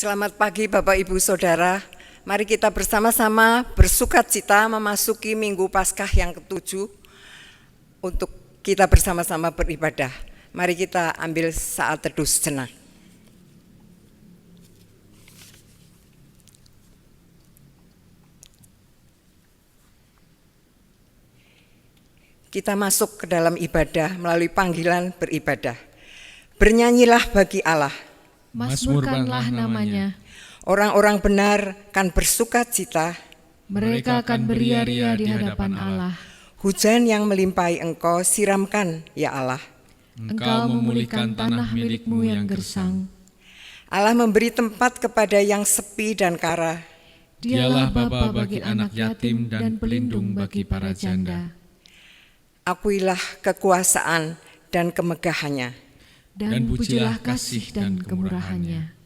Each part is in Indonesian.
Selamat pagi Bapak Ibu Saudara. Mari kita bersama-sama bersukacita memasuki Minggu Paskah yang ke-7 untuk kita bersama-sama beribadah. Mari kita ambil saat teduh sejenak. Kita masuk ke dalam ibadah melalui panggilan beribadah. Bernyanyilah bagi Allah, Mazmurkanlah namanya. Orang-orang benar kan bersukacita, Mereka akan beria-ria di hadapan Allah. Hujan yang melimpahi engkau siramkan ya Allah. Engkau memulihkan tanah milikmu yang gersang. Allah memberi tempat kepada yang sepi dan kara. Dialah Bapa bagi anak yatim dan pelindung bagi para janda. Akuilah kekuasaan dan kemegahannya. Dan pujilah kasih dan kemurahannya.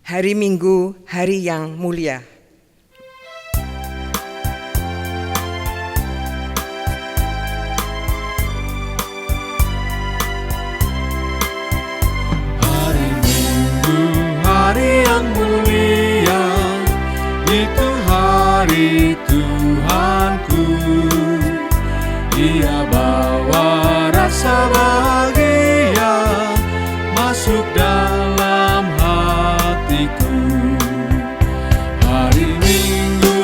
Hari Minggu, hari yang mulia. Hari Minggu, hari yang mulia, itu hari Tuhanku. Ia bawa rasa bahagia masuk dalam hatiku. Hari Minggu,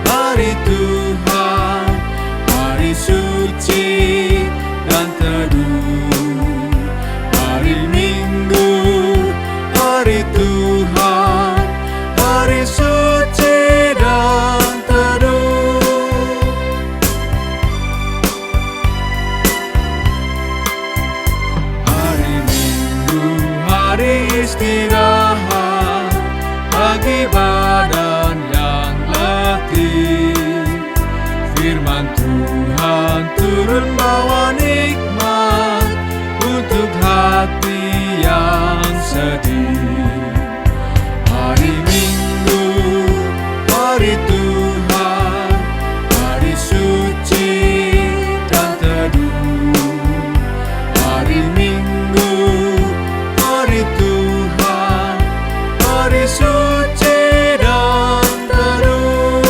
hari Tuhan, hari suci dan teduh. Hari Minggu, hari Tuhan, hari suci dan teduh. Hari Minggu, hari istirahat bagi badan yang letih. Firman Tuhan turun bawa nikmat untuk hati yang sedih. Hari Minggu, hari Tuhan, hari suci dan teduh. Hari Minggu, hari Tuhan, hari suci dan teduh.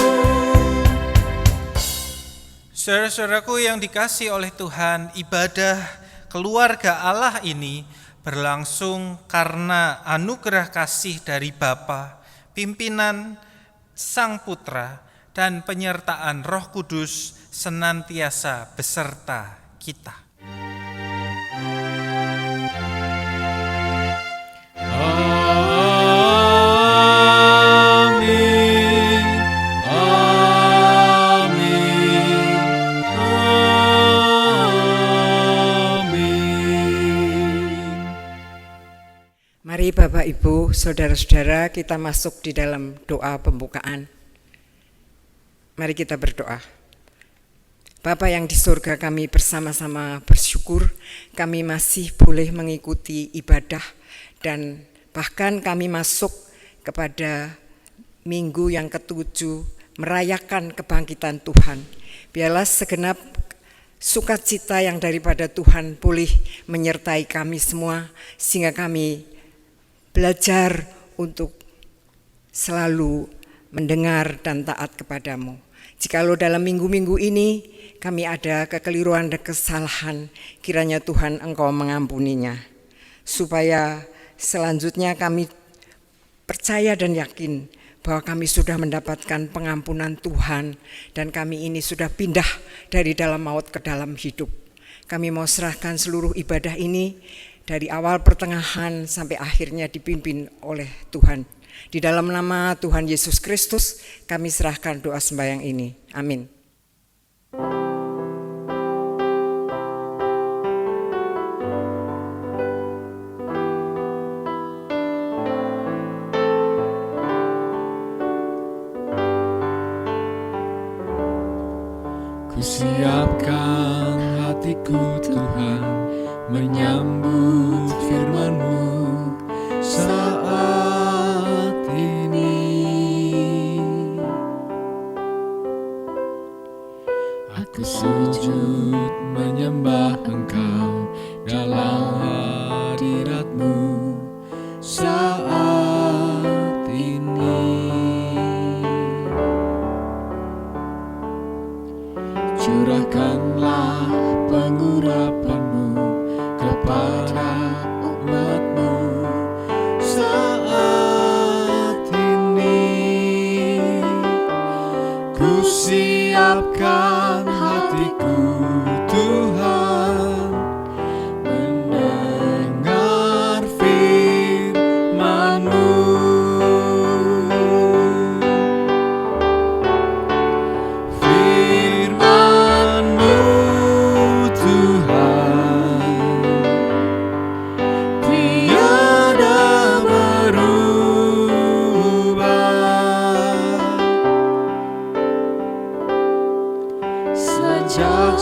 Saudara-saudaraku yang dikasihi oleh Tuhan, ibadah keluarga Allah ini berlangsung karena anugerah kasih dari Bapa, pimpinan Sang Putra, dan penyertaan Roh Kudus senantiasa beserta kita. Amin, amin, amin. Mari Bapak Ibu, Saudara-saudara, kita masuk di dalam doa pembukaan. Mari kita berdoa. Bapa yang di surga, kami bersama-sama bersyukur kami masih boleh mengikuti ibadah dan bahkan kami masuk kepada minggu yang ke-7 merayakan kebangkitan Tuhan. Biarlah segenap sukacita yang daripada Tuhan boleh menyertai kami semua sehingga kami belajar untuk selalu mendengar dan taat kepadamu. Jikalau dalam minggu-minggu ini kami ada kekeliruan dan kesalahan, kiranya Tuhan Engkau mengampuninya. Supaya selanjutnya kami percaya dan yakin bahwa kami sudah mendapatkan pengampunan Tuhan dan kami ini sudah pindah dari dalam maut ke dalam hidup. Kami mau serahkan seluruh ibadah ini dari awal pertengahan sampai akhirnya dipimpin oleh Tuhan. Di dalam nama Tuhan Yesus Kristus kami serahkan doa sembahyang ini. Amin. Kusiapkan hatiku Tuhan menyambut firman-Mu saat ini. Aku sujud menyembah Engkau dalam hadirat-Mu saat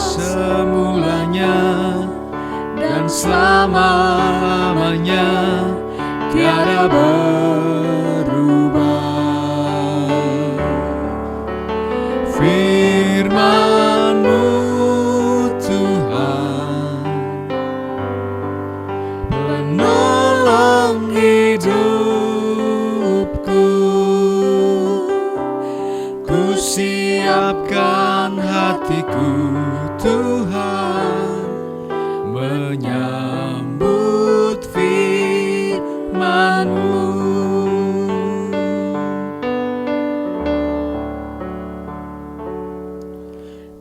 semulanya dan selama-lamanya tiada berubah. Firman-Mu Tuhan, penolong hidupku. Ku siapkan hatiku Tuhan, menyambut firman-Mu.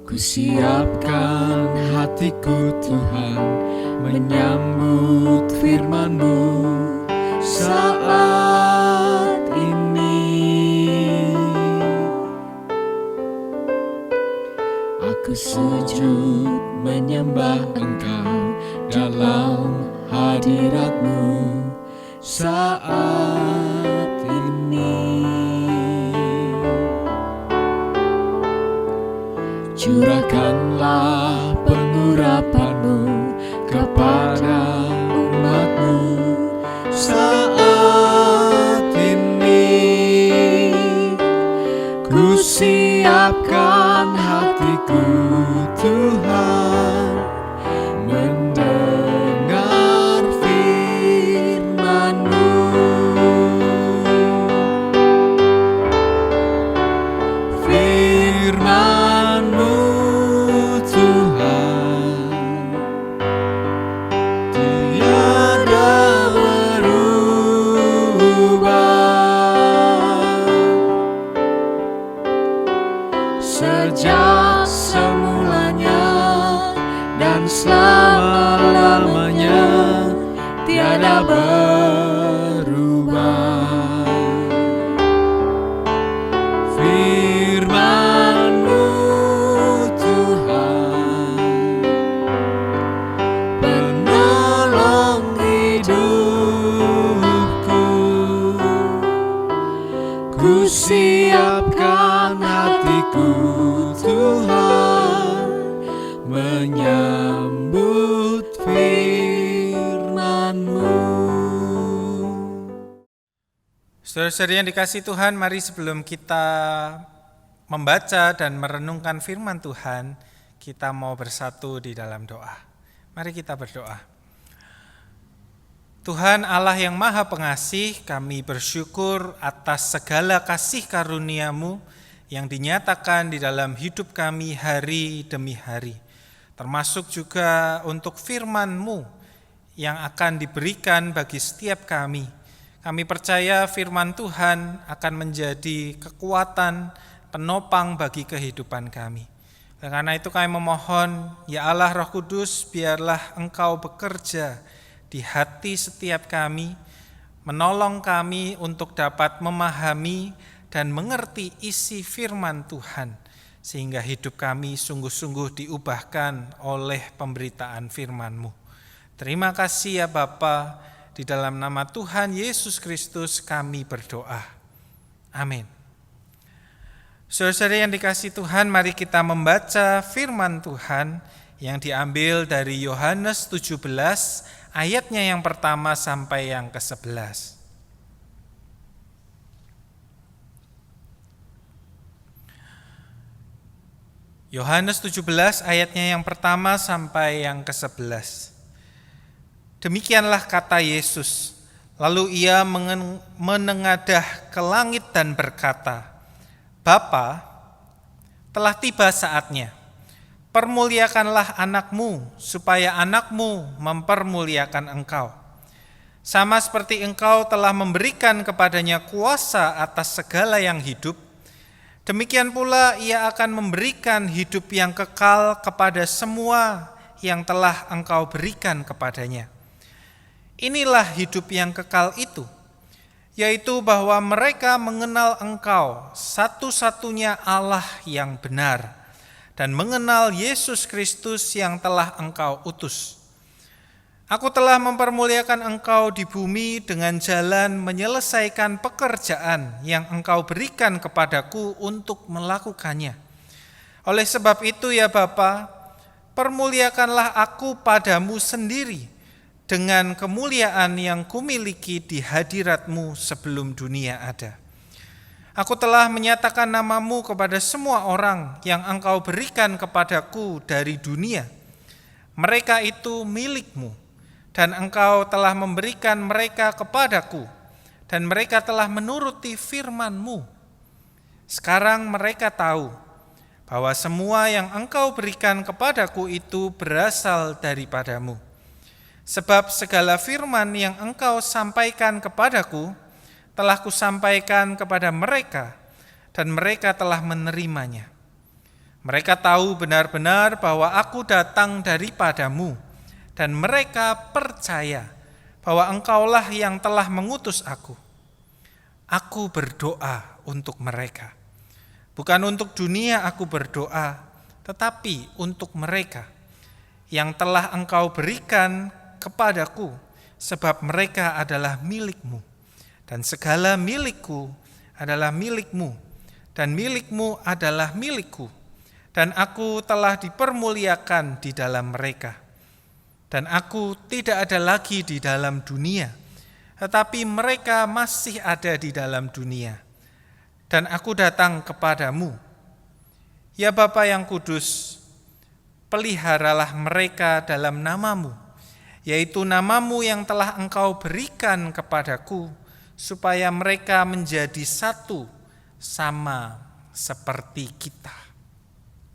Ku siapkan hatiku Tuhan, menyambut firman-Mu saat ini. Aku sujud menyembah Engkau dalam hadirat-Mu saat ini. Curahkanlah pengurapan-Mu kepada umat-Mu saat ini. Ku siapkan hatiku Tuhan, mendengar firman-Mu. Firman-Mu Tuhan, tiada berubah. Sejak semulanya dan selama-lamanya tiada berubah. Firman-Mu Tuhan, penolong hidupku. Ku siapkan hatiku Tuhan, menyambut firman-Mu. Saudara-saudari yang dikasihi Tuhan, mari sebelum kita membaca dan merenungkan firman Tuhan, kita mau bersatu di dalam doa. Mari kita berdoa. Tuhan Allah yang Maha Pengasih, kami bersyukur atas segala kasih karunia-Mu yang dinyatakan di dalam hidup kami hari demi hari. Termasuk juga untuk firman-Mu yang akan diberikan bagi setiap kami. Kami percaya firman Tuhan akan menjadi kekuatan penopang bagi kehidupan kami. Karena itu kami memohon, ya Allah Roh Kudus, biarlah Engkau bekerja di hati setiap kami, menolong kami untuk dapat memahami dan mengerti isi firman Tuhan, sehingga hidup kami sungguh-sungguh diubahkan oleh pemberitaan firman-Mu. Terima kasih ya Bapa, di dalam nama Tuhan Yesus Kristus kami berdoa. Amin. Saudara-saudari yang dikasihi Tuhan, mari kita membaca firman Tuhan yang diambil dari Yohanes 17 ayatnya yang pertama sampai yang ke-11. Yohanes 17 ayatnya yang pertama sampai yang ke-11. Demikianlah kata Yesus, lalu ia menengadah ke langit dan berkata, Bapa, telah tiba saatnya, permuliakanlah anakmu, supaya anakmu mempermuliakan engkau. Sama seperti engkau telah memberikan kepadanya kuasa atas segala yang hidup, demikian pula ia akan memberikan hidup yang kekal kepada semua yang telah engkau berikan kepadanya. Inilah hidup yang kekal itu, yaitu bahwa mereka mengenal Engkau, satu-satunya Allah yang benar, dan mengenal Yesus Kristus yang telah Engkau utus. Aku telah mempermuliakan Engkau di bumi dengan jalan menyelesaikan pekerjaan yang Engkau berikan kepadaku untuk melakukannya. Oleh sebab itu ya Bapa, permuliakanlah aku padamu sendiri dengan kemuliaan yang kumiliki di hadirat-Mu sebelum dunia ada. Aku telah menyatakan nama-Mu kepada semua orang yang Engkau berikan kepadaku dari dunia. Mereka itu milik-Mu, dan Engkau telah memberikan mereka kepadaku, dan mereka telah menuruti firman-Mu. Sekarang mereka tahu bahwa semua yang Engkau berikan kepadaku itu berasal daripada-Mu. Sebab segala firman yang Engkau sampaikan kepadaku telah kusampaikan kepada mereka, dan mereka telah menerimanya. Mereka tahu benar-benar bahwa aku datang daripada-Mu, dan mereka percaya bahwa Engkaulah yang telah mengutus aku. Aku berdoa untuk mereka. Bukan untuk dunia aku berdoa, tetapi untuk mereka yang telah Engkau berikan kepadaku, sebab mereka adalah milik-Mu. Dan segala milikku adalah milik-Mu, dan milik-Mu adalah milikku. Dan aku telah dipermuliakan di dalam mereka. Dan aku tidak ada lagi di dalam dunia, tetapi mereka masih ada di dalam dunia. Dan aku datang kepadamu. Ya Bapa yang kudus, peliharalah mereka dalam nama-Mu, yaitu nama-Mu yang telah Engkau berikan kepadaku, supaya mereka menjadi satu sama seperti kita.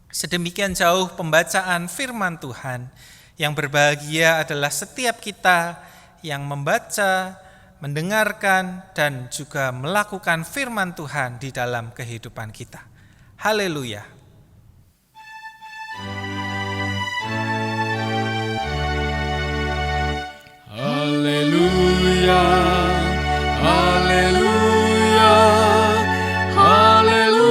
Sedemikian jauh pembacaan firman Tuhan. Yang berbahagia adalah setiap kita yang membaca, mendengarkan, dan juga melakukan firman Tuhan di dalam kehidupan kita. Haleluya. Haleluya, haleluya, haleluya.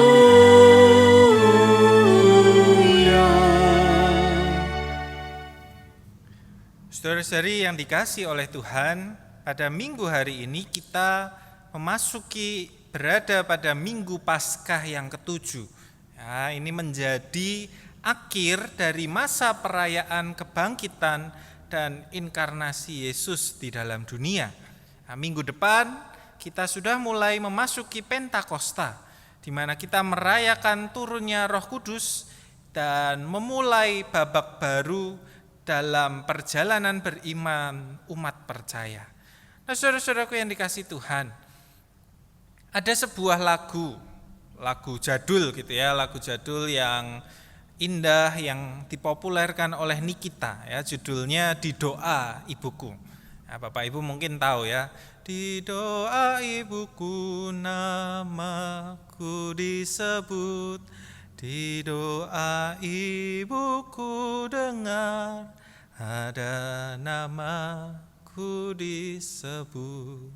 Saudara-saudari yang dikasihi oleh Tuhan, pada minggu hari ini kita berada pada minggu Paskah yang ke-7. Ya, ini menjadi akhir dari masa perayaan kebangkitan dan inkarnasi Yesus di dalam dunia. Nah, minggu depan kita sudah mulai memasuki Pentakosta, di mana kita merayakan turunnya Roh Kudus dan memulai babak baru dalam perjalanan beriman umat percaya. Nah, saudara-saudaraku yang dikasihi Tuhan, ada sebuah lagu jadul gitu ya, lagu jadul yang indah yang dipopulerkan oleh Nikita ya, judulnya Di Doa Ibuku. Nah, Bapak Ibu mungkin tahu ya, di doa ibuku namaku disebut, di doa ibuku dengar ada namaku disebut.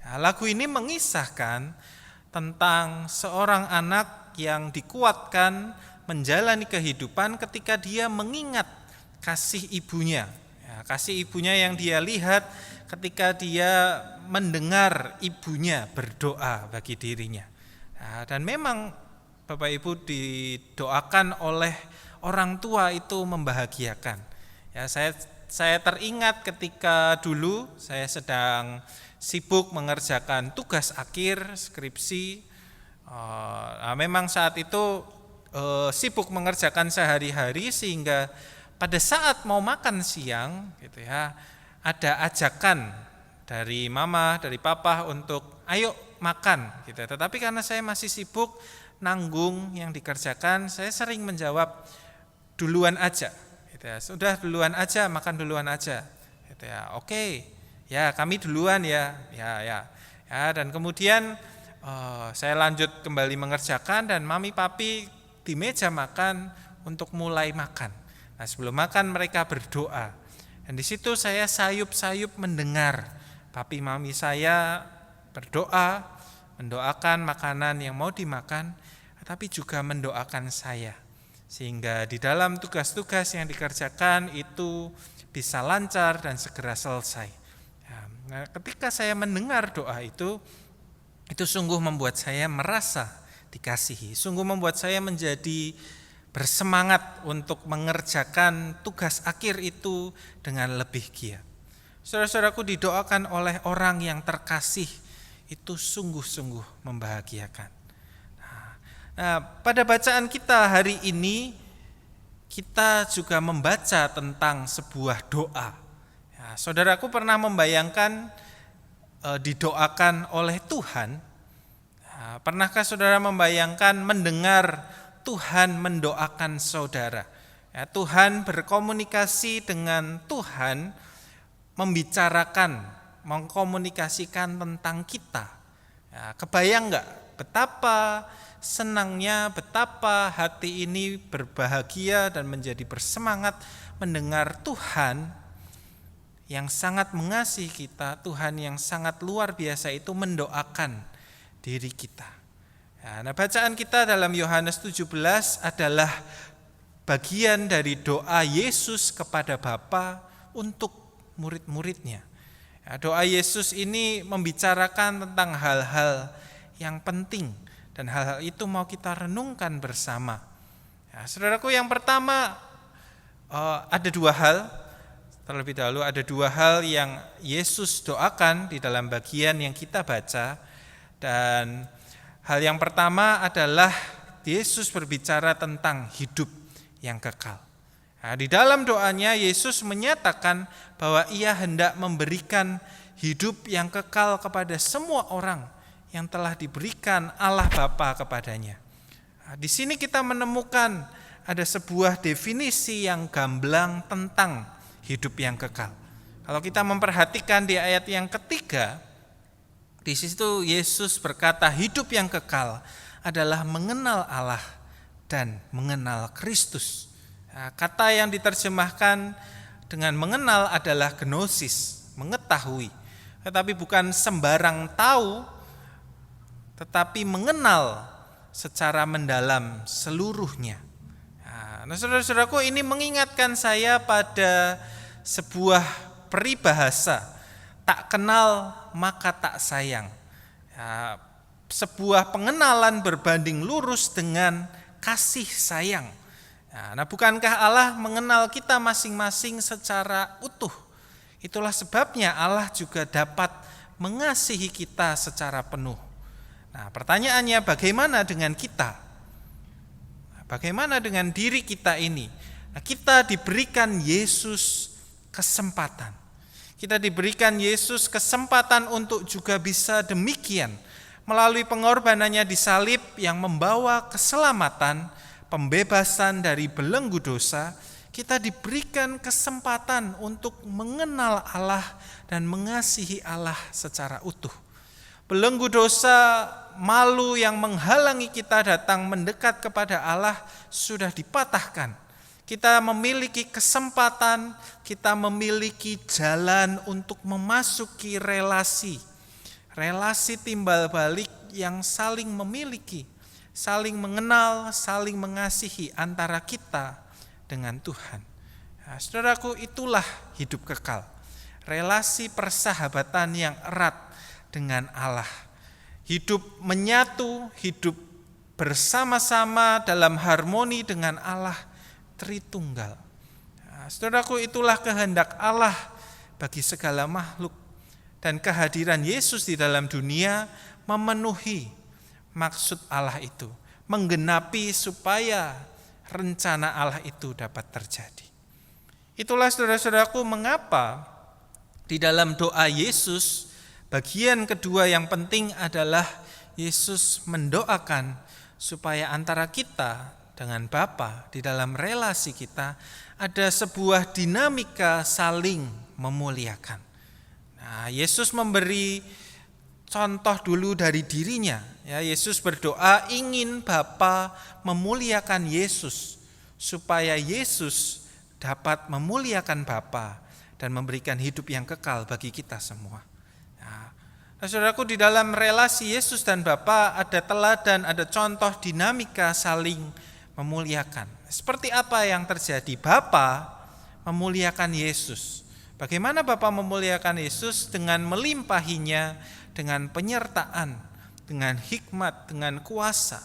Ya, lagu ini mengisahkan tentang seorang anak yang dikuatkan menjalani kehidupan ketika dia mengingat kasih ibunya. Ya, kasih ibunya yang dia lihat ketika dia mendengar ibunya berdoa bagi dirinya. Ya, dan memang Bapak Ibu, didoakan oleh orang tua itu membahagiakan. Ya, saya teringat ketika dulu saya sedang sibuk mengerjakan tugas akhir skripsi. Memang saat itu sibuk mengerjakan sehari-hari, sehingga pada saat mau makan siang gitu ya, ada ajakan dari mama, dari papa untuk ayo makan gitu. Tetapi karena saya masih sibuk nanggung yang dikerjakan, saya sering menjawab duluan aja gitu ya. Sudah duluan aja, makan duluan aja gitu ya. Oke. Ya, kami duluan ya. Ya, dan kemudian saya lanjut kembali mengerjakan, dan mami papi di meja makan untuk mulai makan. Nah, sebelum makan mereka berdoa. Dan di situ saya sayup-sayup mendengar papi mami saya berdoa, mendoakan makanan yang mau dimakan, tapi juga mendoakan saya. Sehingga di dalam tugas-tugas yang dikerjakan itu bisa lancar dan segera selesai. Nah, ketika saya mendengar doa itu sungguh membuat saya merasa dikasihi, sungguh membuat saya menjadi bersemangat untuk mengerjakan tugas akhir itu dengan lebih giat. Saudara-saudaraku, didoakan oleh orang yang terkasih itu sungguh-sungguh membahagiakan. Nah, pada bacaan kita hari ini kita juga membaca tentang sebuah doa. Ya, saudaraku pernah membayangkan didoakan oleh Tuhan? Ya, pernahkah saudara membayangkan mendengar Tuhan mendoakan saudara? Ya, Tuhan berkomunikasi dengan Tuhan, membicarakan, mengkomunikasikan tentang kita. Ya, kebayang nggak betapa senangnya, betapa hati ini berbahagia dan menjadi bersemangat mendengar Tuhan yang sangat mengasihi kita, Tuhan yang sangat luar biasa itu mendoakan diri kita. Nah, bacaan kita dalam Yohanes 17 adalah bagian dari doa Yesus kepada Bapa untuk murid-muridnya. Doa Yesus ini membicarakan tentang hal-hal yang penting, dan hal-hal itu mau kita renungkan bersama. Ya, saudaraku, yang pertama ada dua hal. Terlebih dahulu ada dua hal yang Yesus doakan di dalam bagian yang kita baca. Dan hal yang pertama adalah Yesus berbicara tentang hidup yang kekal. Nah, di dalam doanya Yesus menyatakan bahwa Ia hendak memberikan hidup yang kekal kepada semua orang yang telah diberikan Allah Bapa kepadanya. Nah, di sini kita menemukan ada sebuah definisi yang gamblang tentang hidup yang kekal. Kalau kita memperhatikan di ayat yang ketiga, di situ Yesus berkata hidup yang kekal adalah mengenal Allah dan mengenal Kristus. Nah, kata yang diterjemahkan dengan mengenal adalah gnosis, mengetahui. Tetapi bukan sembarang tahu, tetapi mengenal secara mendalam seluruhnya. Nah, saudara-saudaraku, ini mengingatkan saya pada sebuah peribahasa, tak kenal maka tak sayang. Ya, sebuah pengenalan berbanding lurus dengan kasih sayang. Nah, bukankah Allah mengenal kita masing-masing secara utuh? Itulah sebabnya Allah juga dapat mengasihi kita secara penuh. Nah, pertanyaannya bagaimana dengan kita? Bagaimana dengan diri kita ini? Nah, kita diberikan Yesus kesempatan. Kita diberikan Yesus kesempatan untuk juga bisa demikian. Melalui pengorbanannya di salib yang membawa keselamatan, pembebasan dari belenggu dosa, kita diberikan kesempatan untuk mengenal Allah dan mengasihi Allah secara utuh. Belenggu dosa, malu yang menghalangi kita datang mendekat kepada Allah sudah dipatahkan. Kita memiliki kesempatan, kita memiliki jalan untuk memasuki relasi timbal balik yang saling memiliki, saling mengenal, saling mengasihi antara kita dengan Tuhan. Nah, saudaraku, itulah hidup kekal. Relasi persahabatan yang erat dengan Allah. Hidup menyatu, hidup bersama-sama dalam harmoni dengan Allah Tritunggal. Nah, saudaraku, itulah kehendak Allah bagi segala makhluk. Dan kehadiran Yesus di dalam dunia memenuhi maksud Allah itu. Menggenapi supaya rencana Allah itu dapat terjadi. Itulah saudara-saudaraku mengapa di dalam doa Yesus, bagian kedua yang penting adalah Yesus mendoakan supaya antara kita dengan Bapa di dalam relasi kita ada sebuah dinamika saling memuliakan. Nah, Yesus memberi contoh dulu dari dirinya. Ya, Yesus berdoa ingin Bapa memuliakan Yesus supaya Yesus dapat memuliakan Bapa dan memberikan hidup yang kekal bagi kita semua. Nah, saudaraku, di dalam relasi Yesus dan Bapa ada teladan, ada contoh dinamika saling memuliakan. Seperti apa yang terjadi? Bapa memuliakan Yesus. Bagaimana Bapa memuliakan Yesus? Dengan melimpahinya, dengan penyertaan, dengan hikmat, dengan kuasa.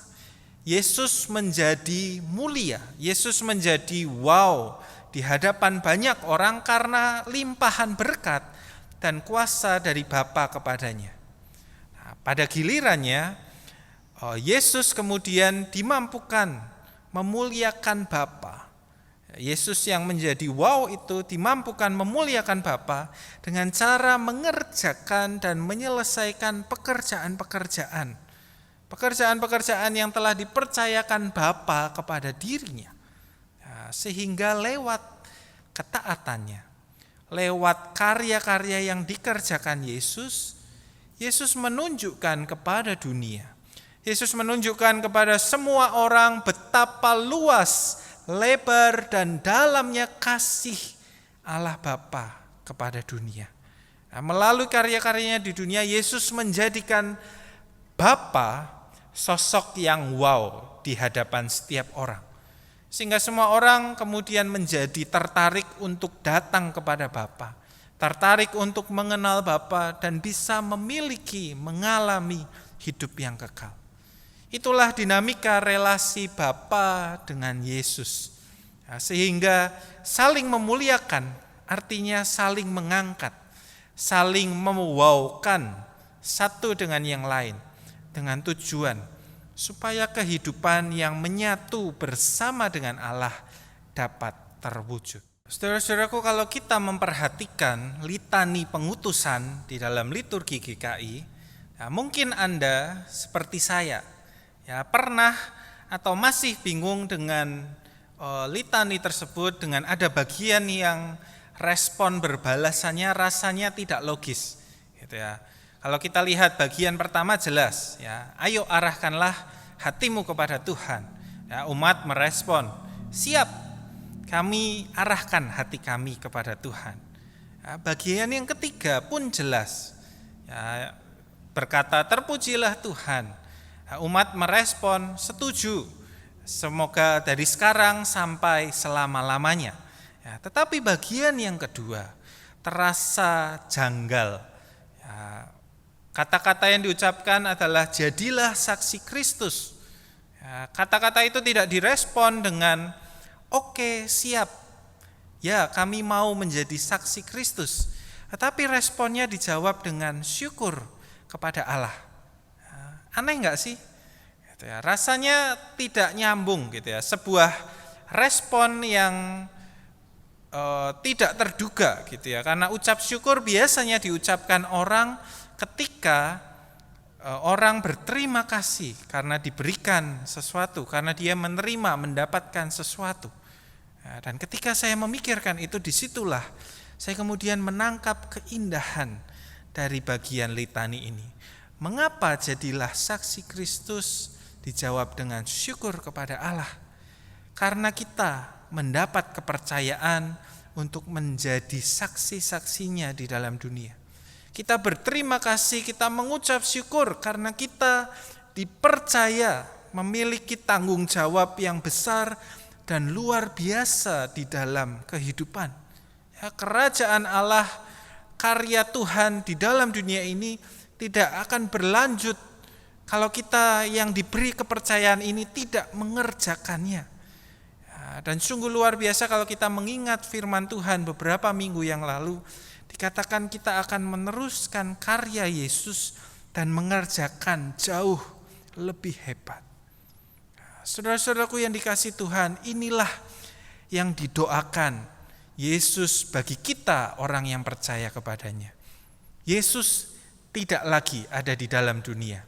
Yesus menjadi mulia, Yesus menjadi wow di hadapan banyak orang karena limpahan berkat dan kuasa dari Bapa kepadanya. Nah, pada gilirannya, Yesus kemudian dimampukan memuliakan Bapa. Yesus yang menjadi wow itu dimampukan memuliakan Bapa dengan cara mengerjakan dan menyelesaikan pekerjaan-pekerjaan yang telah dipercayakan Bapa kepada dirinya. Sehingga lewat ketaatannya, lewat karya-karya yang dikerjakan Yesus menunjukkan kepada dunia, Yesus menunjukkan kepada semua orang betapa luas, lebar, dan dalamnya kasih Allah Bapa kepada dunia. Melalui karya-karyanya di dunia, Yesus menjadikan Bapa sosok yang wow di hadapan setiap orang. Sehingga semua orang kemudian menjadi tertarik untuk datang kepada Bapa, tertarik untuk mengenal Bapa dan bisa mengalami hidup yang kekal. Itulah dinamika relasi Bapa dengan Yesus. Sehingga saling memuliakan artinya saling mengangkat, saling memwowkan satu dengan yang lain, dengan tujuan supaya kehidupan yang menyatu bersama dengan Allah dapat terwujud. Saudara-saudaraku, kalau kita memperhatikan litani pengutusan di dalam liturgi GKI, mungkin Anda seperti saya, pernah atau masih bingung dengan litani tersebut, dengan ada bagian yang respon berbalasannya rasanya tidak logis, gitu ya. Kalau kita lihat bagian pertama jelas, ayo arahkanlah hatimu kepada Tuhan. Umat merespon, siap, kami arahkan hati kami kepada Tuhan. Bagian yang ketiga pun jelas, berkata terpujilah Tuhan. Umat merespon, setuju, semoga dari sekarang sampai selama-lamanya. Tetapi bagian yang kedua terasa janggal. Kata-kata yang diucapkan adalah jadilah saksi Kristus. Kata-kata itu tidak direspon dengan oke, siap, ya kami mau menjadi saksi Kristus. Tetapi responnya dijawab dengan syukur kepada Allah. Aneh enggak sih? Rasanya tidak nyambung gitu ya. Sebuah respon yang tidak terduga gitu ya. Karena ucap syukur biasanya diucapkan orang ketika orang berterima kasih karena diberikan sesuatu, karena dia mendapatkan sesuatu. Dan ketika saya memikirkan itu, disitulah saya kemudian menangkap keindahan dari bagian litani ini. Mengapa jadilah saksi Kristus dijawab dengan syukur kepada Allah? Karena kita mendapat kepercayaan untuk menjadi saksi-saksinya di dalam dunia. Kita berterima kasih, kita mengucap syukur karena kita dipercaya memiliki tanggung jawab yang besar dan luar biasa di dalam kehidupan. Kerajaan Allah, karya Tuhan di dalam dunia ini tidak akan berlanjut kalau kita yang diberi kepercayaan ini tidak mengerjakannya. Dan sungguh luar biasa kalau kita mengingat firman Tuhan beberapa minggu yang lalu, dikatakan kita akan meneruskan karya Yesus dan mengerjakan jauh lebih hebat. Saudara-saudaraku yang dikasihi Tuhan, inilah yang didoakan Yesus bagi kita orang yang percaya kepadanya. Yesus tidak lagi ada di dalam dunia.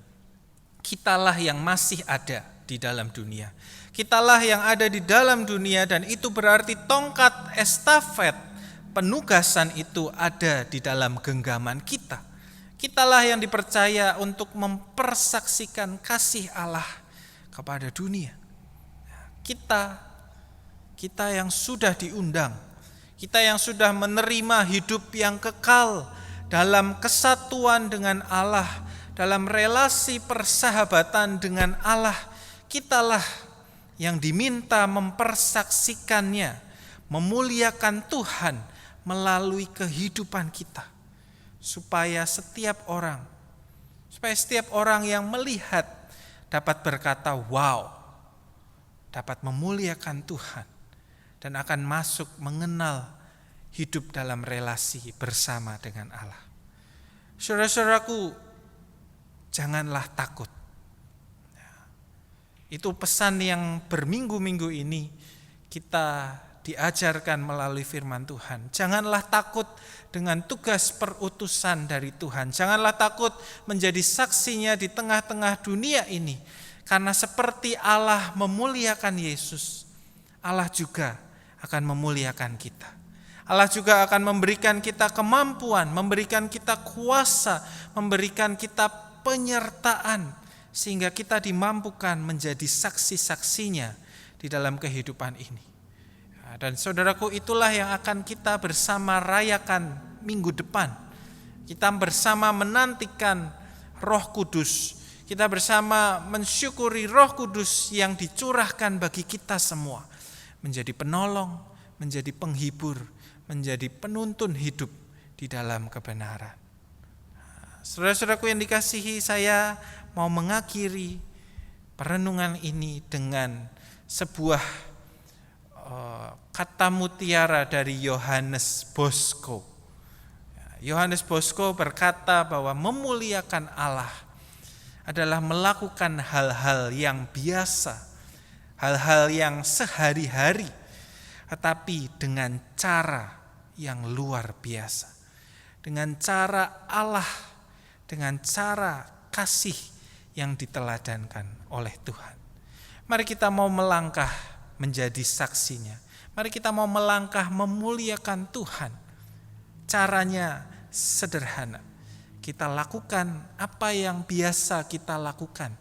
Kitalah yang masih ada di dalam dunia. Kitalah yang ada di dalam dunia, dan itu berarti tongkat estafet penugasan itu ada di dalam genggaman kita. Kitalah yang dipercaya untuk mempersaksikan kasih Allah kepada dunia. Kita yang sudah diundang, kita yang sudah menerima hidup yang kekal dalam kesatuan dengan Allah, dalam relasi persahabatan dengan Allah, kitalah yang diminta mempersaksikannya, memuliakan Tuhan melalui kehidupan kita, supaya setiap orang yang melihat dapat berkata, wow, dapat memuliakan Tuhan dan akan masuk mengenal hidup dalam relasi bersama dengan Allah. Saudara-saudaraku, janganlah takut. Itu pesan yang berminggu-minggu ini kita diajarkan melalui firman Tuhan. Janganlah takut dengan tugas perutusan dari Tuhan. Janganlah takut menjadi saksinya di tengah-tengah dunia ini. Karena seperti Allah memuliakan Yesus, Allah juga akan memuliakan kita. Allah juga akan memberikan kita kemampuan, memberikan kita kuasa, memberikan kita penyertaan, sehingga kita dimampukan menjadi saksi-saksinya di dalam kehidupan ini. Dan saudaraku, itulah yang akan kita bersama rayakan minggu depan. Kita bersama menantikan Roh Kudus. Kita bersama mensyukuri Roh Kudus yang dicurahkan bagi kita semua. Menjadi penolong, menjadi penghibur, menjadi penuntun hidup di dalam kebenaran. Saudara-saudaraku yang dikasihi, saya mau mengakhiri perenungan ini dengan sebuah kata mutiara dari Yohanes Bosco. Yohanes Bosco berkata bahwa memuliakan Allah adalah melakukan hal-hal yang biasa, hal-hal yang sehari-hari, tetapi dengan cara yang luar biasa, dengan cara Allah, dengan cara kasih yang diteladankan oleh Tuhan. Mari kita mau melangkah menjadi saksinya. Mari kita mau melangkah memuliakan Tuhan. Caranya sederhana. Kita lakukan apa yang biasa kita lakukan.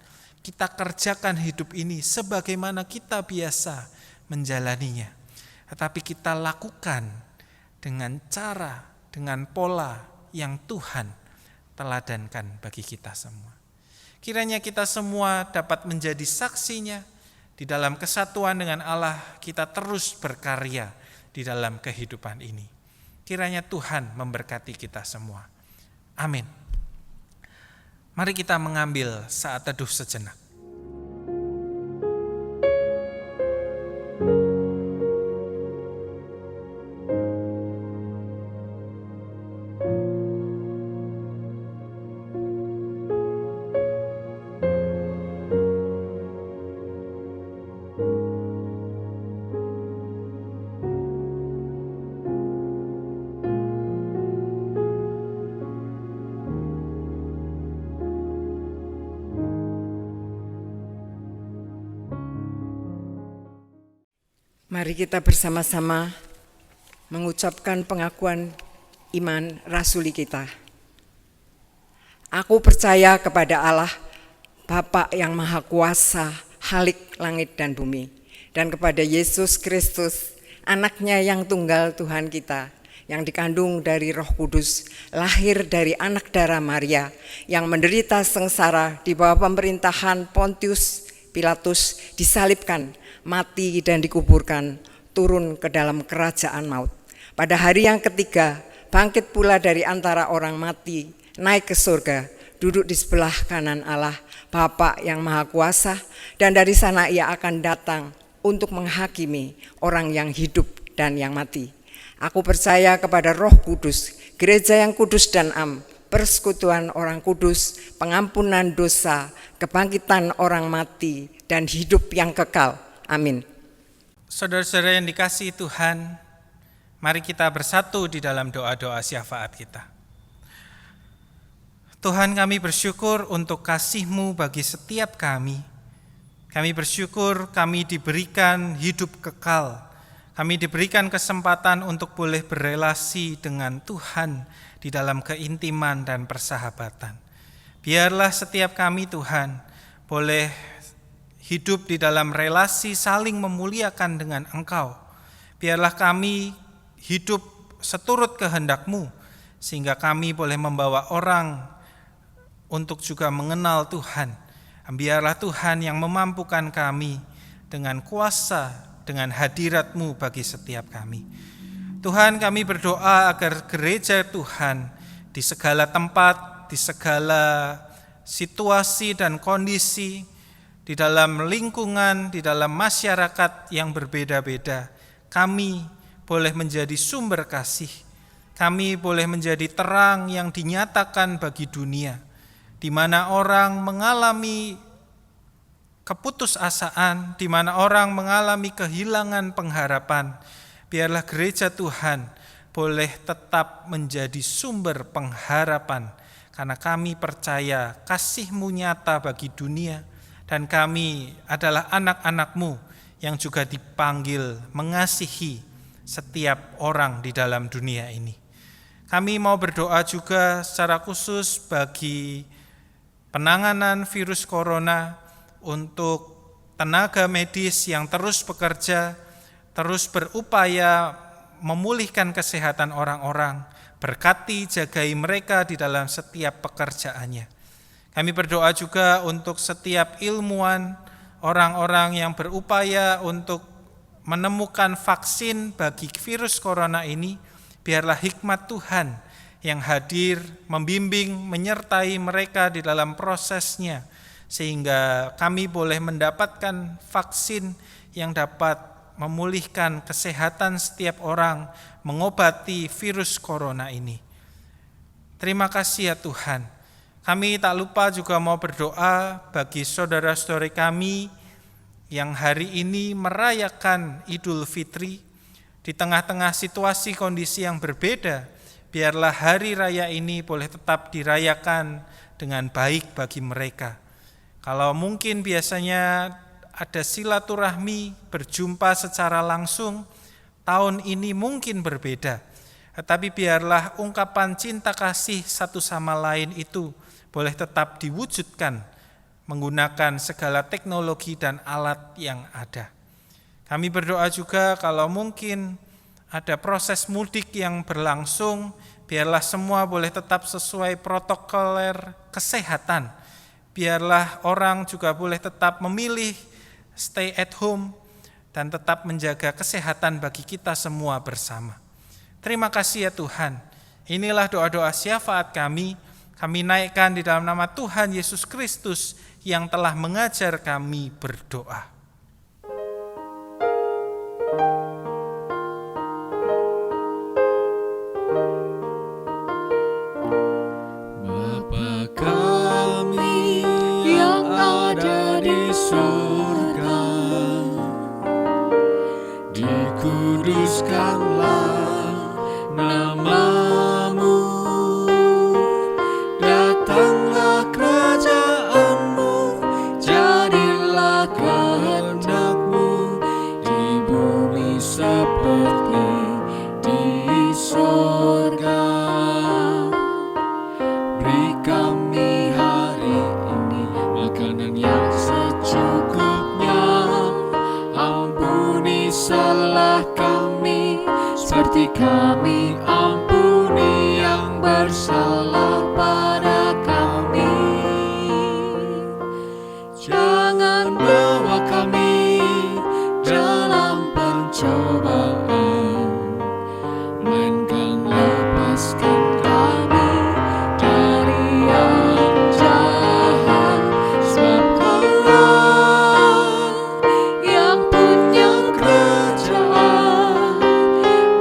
Kita kerjakan hidup ini sebagaimana kita biasa menjalaninya. Tetapi kita lakukan dengan cara, dengan pola yang Tuhan teladankan bagi kita semua. Kiranya kita semua dapat menjadi saksinya. Di dalam kesatuan dengan Allah, kita terus berkarya di dalam kehidupan ini. Kiranya Tuhan memberkati kita semua. Amin. Mari kita mengambil saat teduh sejenak. Mari kita bersama-sama mengucapkan pengakuan iman rasuli kita. Aku percaya kepada Allah, Bapa yang Maha Kuasa, Halik langit dan bumi, dan kepada Yesus Kristus, Anaknya yang tunggal Tuhan kita, yang dikandung dari Roh Kudus, lahir dari anak darah Maria, yang menderita sengsara di bawah pemerintahan Pontius Pilatus, disalibkan, mati dan dikuburkan, turun ke dalam kerajaan maut. Pada hari yang ketiga, bangkit pula dari antara orang mati, naik ke surga, duduk di sebelah kanan Allah, Bapa yang Maha Kuasa, dan dari sana ia akan datang untuk menghakimi orang yang hidup dan yang mati. Aku percaya kepada Roh Kudus, gereja yang kudus dan am, persekutuan orang kudus, pengampunan dosa, kebangkitan orang mati, dan hidup yang kekal. Amin. Saudara-saudara yang dikasihi Tuhan, mari kita bersatu di dalam doa-doa syafaat kita. Tuhan, kami bersyukur untuk kasih-Mu bagi setiap kami. Kami bersyukur kami diberikan hidup kekal. Kami diberikan kesempatan untuk boleh berelasi dengan Tuhan di dalam keintiman dan persahabatan. Biarlah setiap kami, Tuhan, boleh hidup di dalam relasi saling memuliakan dengan Engkau. Biarlah kami hidup seturut kehendak-Mu, sehingga kami boleh membawa orang untuk juga mengenal Tuhan. Biarlah Tuhan yang memampukan kami dengan kuasa, dengan hadirat-Mu bagi setiap kami. Tuhan, kami berdoa agar gereja Tuhan di segala tempat, di segala situasi dan kondisi, di dalam lingkungan, di dalam masyarakat yang berbeda-beda, kami boleh menjadi sumber kasih. Kami boleh menjadi terang yang dinyatakan bagi dunia, di mana orang mengalami keputusasaan, di mana orang mengalami kehilangan pengharapan. Biarlah gereja Tuhan boleh tetap menjadi sumber pengharapan, karena kami percaya kasih-Mu nyata bagi dunia, dan kami adalah anak-anak-Mu yang juga dipanggil mengasihi setiap orang di dalam dunia ini. Kami mau berdoa juga secara khusus bagi penanganan virus corona, untuk tenaga medis yang terus bekerja, terus berupaya memulihkan kesehatan orang-orang. Berkati, jagai mereka di dalam setiap pekerjaannya. Kami berdoa juga untuk setiap ilmuwan, orang-orang yang berupaya untuk menemukan vaksin bagi virus corona ini. Biarlah hikmat Tuhan yang hadir, membimbing, menyertai mereka di dalam prosesnya, sehingga kami boleh mendapatkan vaksin yang dapat memulihkan kesehatan setiap orang, mengobati virus corona ini. Terima kasih ya Tuhan. Kami tak lupa juga mau berdoa bagi saudara-saudari kami yang hari ini merayakan Idul Fitri. Di tengah-tengah situasi kondisi yang berbeda, biarlah hari raya ini boleh tetap dirayakan dengan baik bagi mereka. Kalau mungkin biasanya ada silaturahmi, berjumpa secara langsung, tahun ini mungkin berbeda. Tetapi biarlah ungkapan cinta kasih satu sama lain itu boleh tetap diwujudkan menggunakan segala teknologi dan alat yang ada. Kami berdoa juga kalau mungkin ada proses mudik yang berlangsung, biarlah semua boleh tetap sesuai protokoler kesehatan. Biarlah orang juga boleh tetap memilih stay at home dan tetap menjaga kesehatan bagi kita semua bersama. Terima kasih ya Tuhan. Inilah doa-doa syafaat kami naikkan di dalam nama Tuhan Yesus Kristus yang telah mengajar kami berdoa. Bapa kami yang ada di surga, dikuduskanlah nama-Mu, datanglah kerajaan-Mu, jadilah kehendak-Mu di bumi seperti di surga. Beri kami hari ini makanan yang secukupnya, ampuni salah kami seperti kami ampuni yang bersalah pada kami. Jangan bawa kami dalam pencobaan, melainkan lepaskan kami dari yang jahat. Sebab Kaulah yang punya kerajaan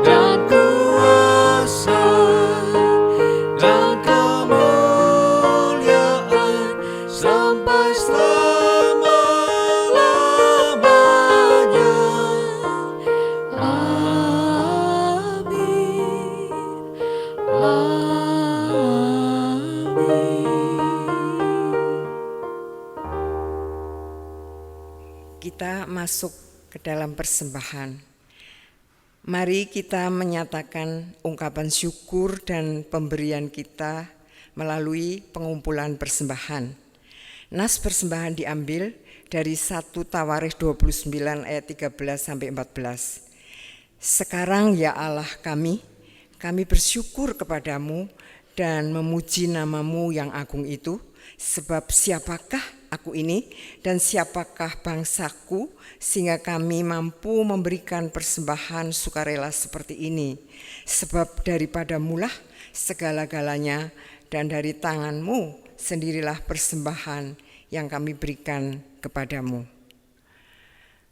dan kuasa dan kemuliaan sampai selama-lamanya. Amin. Kita masuk ke dalam persembahan. Mari kita menyatakan ungkapan syukur dan pemberian kita melalui pengumpulan persembahan. Nas persembahan diambil dari 1 Tawarikh 29 ayat 13-14. Sekarang ya Allah kami bersyukur kepadamu dan memuji nama-Mu yang agung itu, sebab siapakah aku ini dan siapakah bangsaku sehingga kami mampu memberikan persembahan sukarela seperti ini. Sebab daripada-Mu lah segala-galanya dan dari tangan-Mu sendirilah persembahan yang kami berikan kepadamu.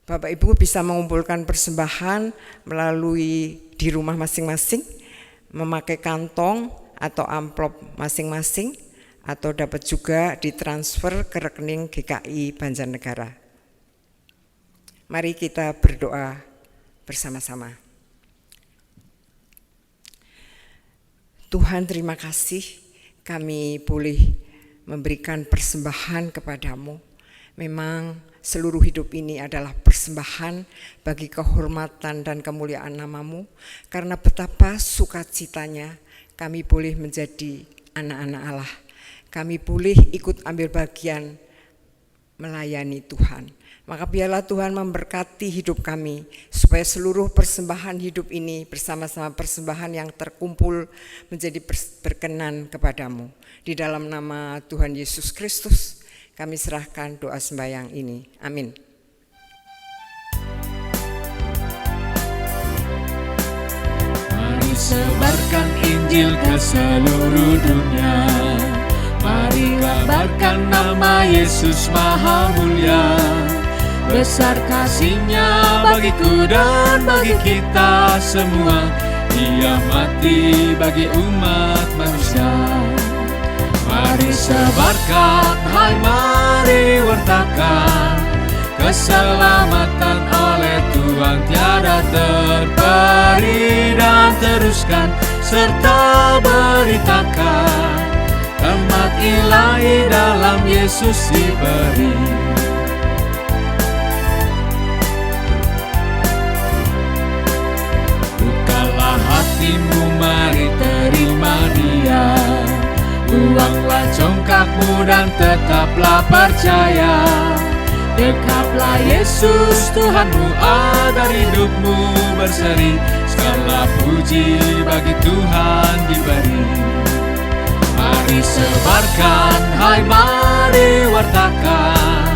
Bapak Ibu bisa mengumpulkan persembahan melalui di rumah masing-masing, memakai kantong atau amplop masing-masing, atau dapat juga ditransfer ke rekening GKI Banjarnegara. Mari kita berdoa bersama-sama. Tuhan, terima kasih kami boleh memberikan persembahan kepadamu. Memang seluruh hidup ini adalah persembahan bagi kehormatan dan kemuliaan namamu, karena betapa sukacitanya kami boleh menjadi anak-anak Allah. Kami boleh ikut ambil bagian melayani Tuhan. Maka biarlah Tuhan memberkati hidup kami, supaya seluruh persembahan hidup ini bersama-sama persembahan yang terkumpul menjadi berkenan kepadamu. Di dalam nama Tuhan Yesus Kristus, kami serahkan doa sembahyang ini. Amin. Mari sebarkan Injil ke seluruh dunia. Mari kabarkan nama Yesus Maha Mulia. Besar kasih-Nya bagiku dan bagi kita semua. Dia mati bagi umat manusia. Mari sebarkan, hai mari wartakan, keselamatan oleh Tuhan tiada terperi. Dan teruskan serta beritakan, rahmat ilahi dalam Yesus diberi. Bukalah hatimu, mari terima Dia. Buanglah congkakmu dan tetaplah percaya. Dekaplah Yesus Tuhanmu agar hidupmu berseri. Segala puji bagi Tuhan diberi. Mari sebarkan, hai mari wartakan,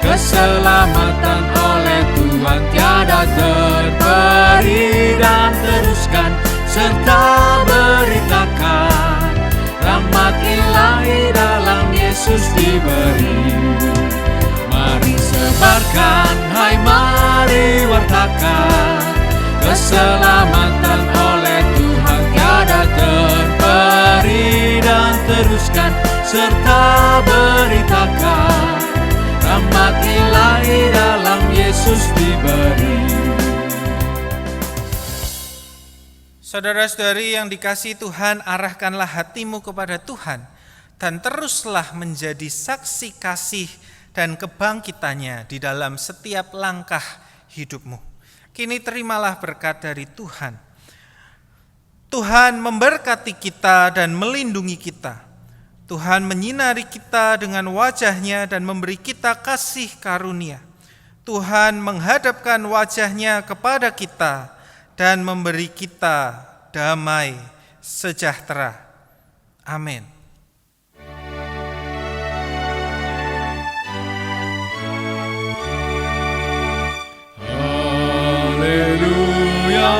keselamatan oleh Tuhan tiada terperi. Dan teruskan serta beritakan, rahmat ilahi dalam Yesus diberi. Mari sebarkan, hai mari wartakan, keselamatan oleh Tuhan tiada terperi. Dan teruskan serta beritakan, rahmat ilahi dalam Yesus diberi. Saudara-saudari yang dikasihi Tuhan, arahkanlah hatimu kepada Tuhan dan teruslah menjadi saksi kasih dan kebangkitannya di dalam setiap langkah hidupmu. Kini terimalah berkat dari Tuhan. Tuhan memberkati kita dan melindungi kita. Tuhan menyinari kita dengan wajah-Nya dan memberi kita kasih karunia. Tuhan menghadapkan wajah-Nya kepada kita dan memberi kita damai sejahtera. Amin. Haleluya.